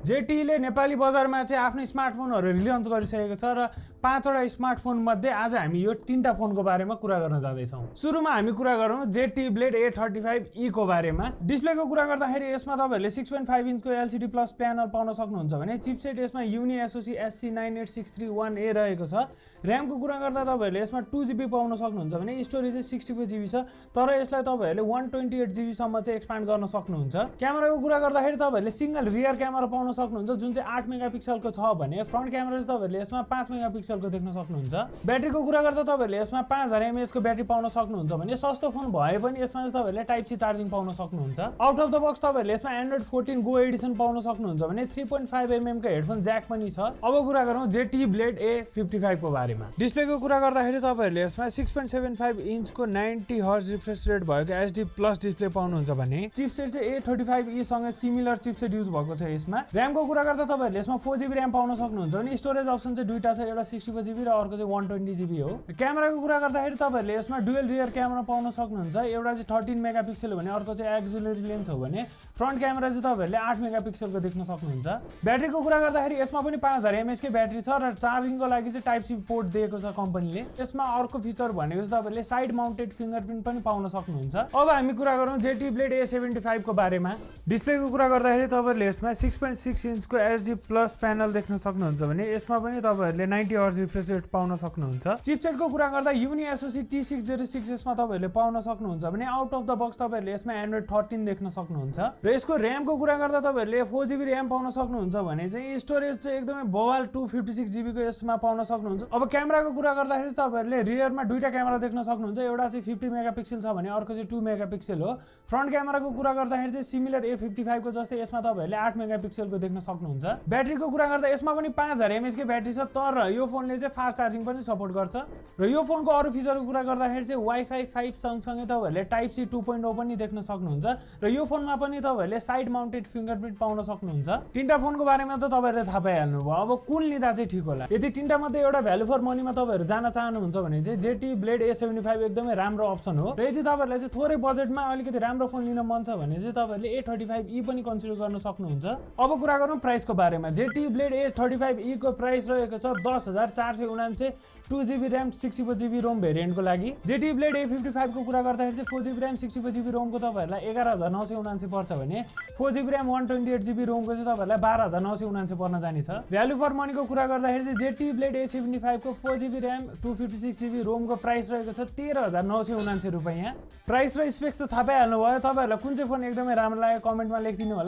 जेटीले नेपाली बजारमा चाहिँ आफ्नो स्मार्टफोनहरू रिलन्च गरिसकेको छ र 5 वटा स्मार्टफोन मध्ये आज हामी यो 3टा फोनको बारेमा कुरा गर्न जाँदैछौँ। सुरुमा हामी कुरा गरौँ जेटी ब्लेड A35e को बारेमा। डिस्प्लेको कुरा गर्दाखेरि यसमा तपाईहरुले 6.5 इन्चको LCD प्लस प्यानल पाउन सक्नुहुन्छ भने चिपसेट यसमा Uni SoC SC98631A रहेको छ। र्यामको कुरा गर्दा तपाईहरुले यसमा 2GB पाउन सक्नुहुन्छ भने स्टोरेज चाहिँ 64GB छ, तर यसलाई तपाईहरुले 128GB सम्म चाहिँ एक्सपान्ड गर्न सक्नुहुन्छ। क्यामेराको कुरा गर्दाखेरि तपाईहरुले सिंगल रियर क्यामेरा पाउन सक्नुहुन्छ जुन चाहिँ 8 मेगापिक्सलको छ भने फ्रन्ट क्यामेरा चाहिँ तपाईहरुले यसमा 5 मेगापिक्सलको देख्न सक्नुहुन्छ। ब्याट्रीको कुरा गर्दा तपाईहरुले यसमा 5000 mAh को ब्याट्री पाउन सक्नुहुन्छ भने सस्तो फोन भए पनि यसमा चाहिँ तपाईहरुले टाइप सी चार्जिङ पाउन सक्नुहुन्छ। आउट अफ द बक्स तपाईहरुले यसमा एन्ड्रोइड 14 गो एडिसन पाउन सक्नुहुन्छ भने 3.5mm को हेडफोन ज्याक पनि छ। अब कुरा गरौँ जेटी ब्लेड A55 को बारेमा। डिस्प्लेको कुरा गर्दाखेरि तपाईहरुले यसमा 6.75 इन्चको 90Hz रिफ्रेश रेट भएको HD प्लस डिस्प्ले पाउनुहुन्छ भने चिपसेट चाहिँ A35e सँग सिमिलर चिपसेट युज भएको छ यसमा। र्यामको कुरा गर्दा तपाईहरुले यसमा 4GB र्याम पाउन सक्नुहुन्छ भने स्टोरेज अप्सन चाहिँ दुईटा छ, एउटा 64GB र अर्को चाहिँ 120GB हो। क्यामेराको कुरा गर्दाखेरि तपाईहरुले यसमा डुअल रियर क्यामेरा पाउन सक्नुहुन्छ, एउटा चाहिँ 13 मेगापिक्सल हो भने अर्को चाहिँ एक्सिलरी लेन्स हो भने फ्रन्ट क्यामेरा चाहिँ तपाईहरुले 8 मेगापिक्सलको देख्न सक्नुहुन्छ। ब्याट्रीको कुरा गर्दाखेरि यसमा पनि 5000 mAh को ब्याट्री छ र चार्जिङको लागि चाहिँ टाइप सी पोर्ट दिएको छ कम्पनीले। यसमा अर्को फिचर भनेको चाहिँ तपाईहरुले साइड माउन्टेड फिंगरप्रिन्ट पनि पाउन सक्नुहुन्छ। अब हामी कुरा गरौँ जेटी ब्लेड A75 को बारेमा। डिस्प्लेको कुरा गर्दाखेरि तपाईहरुले यसमा 6.6 इन्चको HD प्लस प्यानल देख्न सक्नुहुन्छ भने यसमा पनि तपाईहरुले 90Hz रिफ्रेश रेट पाउन सक्नुहुन्छ। चिपसेटको कुरा गर्दा Uni SoC T606 यसमा तपाईहरुले पाउन सक्नुहुन्छ भने आउट अफ द बक्स तपाईहरुले यसमा एन्ड्रोइड 13 देख्न सक्नुहुन्छ। र यसको र्यामको कुरा गर्दा तपाईहरुले 4GB र्याम पाउन सक्नुहुन्छ भने चाहिँ स्टोरेज चाहिँ एकदमै बवाल 256GB को यसमा पाउन सक्नुहुन्छ। अब क्यामेराको कुरा गर्दाखेरि तपाईहरुले रियरमा दुईटा क्यामेरा देख्न सक्नुहुन्छ, एउटा चाहिँ 50 मेगापिक्सल छ भने अर्को चाहिँ 2 मेगापिक्सल हो। फ्रन्ट क्यामेराको कुरा गर्दाखेरि चाहिँ सिमिलर A55 को जस्तै यसमा तपाईहरुले 8 मेगापिक्सलको देख्न सक्नुहुन्छ। ब्याट्रीको कुरा गर्दा यसमा पनि 5000 mAh को ब्याट्री छ, तर यो फोनले चाहिँ फास्ट चार्जिङ पनि सपोर्ट गर्छ। र यो फोनको अरु फिचरको कुरा गर्दाखेरि चाहिँ वाइफाई 5 सँगसँगै तपाईहरुले टाइप सी 2.0 पनि देख्न सक्नुहुन्छ र यो फोनमा पनि तपाईहरुले साइड माउन्टेड फिंगरप्रिन्ट पाउन सक्नुहुन्छ। तीनटा फोनको बारेमा त तपाईहरुले थाहा पाइहाल्नु भयो। अब कुन लिँदा चाहिँ ठीक होला? यदि तीनटा मध्ये एउटा भ्यालु फर मनीमा तपाईहरु जान चाहनुहुन्छ भने चाहिँ जेटी ब्लेड A75 एकदमै राम्रो अप्सन हो। र यदि तपाईहरुलाई चाहिँ थोरै बजेटमा अलिकति राम्रो फोन लिन मन छ भने चाहिँ तपाईहरुले A35e पनि कन्सिडर गर्न सक्नुहुन्छ। अब कुरा गरौँ प्राइसको बारेमा। जेटी ब्लेड A35e को प्राइस रहेको छ 10479 2GB र्याम 64GB रोम भेरिएन्टको लागि। जेटी ब्लेड A55 को कुरा गर्दाखेरि चाहिँ 4GB र्याम 64GB रोमको तपाईहरुलाई 11979 पर्छ भने 4GB र्याम 128GB रोमको चाहिँ तपाईहरुलाई 12979 पर्न जाने छ। भ्यालु फर मनीको कुरा गर्दाखेरि चाहिँ जेटी ब्लेड A75 को 4GB र्याम 256GB रोमको प्राइस रहेको छ 13979 रुपैयाँ। प्राइस र स्पेक्स त थाहा पाइहाल्नु भयो। तपाईहरुलाई कुन चाहिँ फोन एकदमै राम्रो लाग्यो कमेन्टमा लेखिदिनु होला।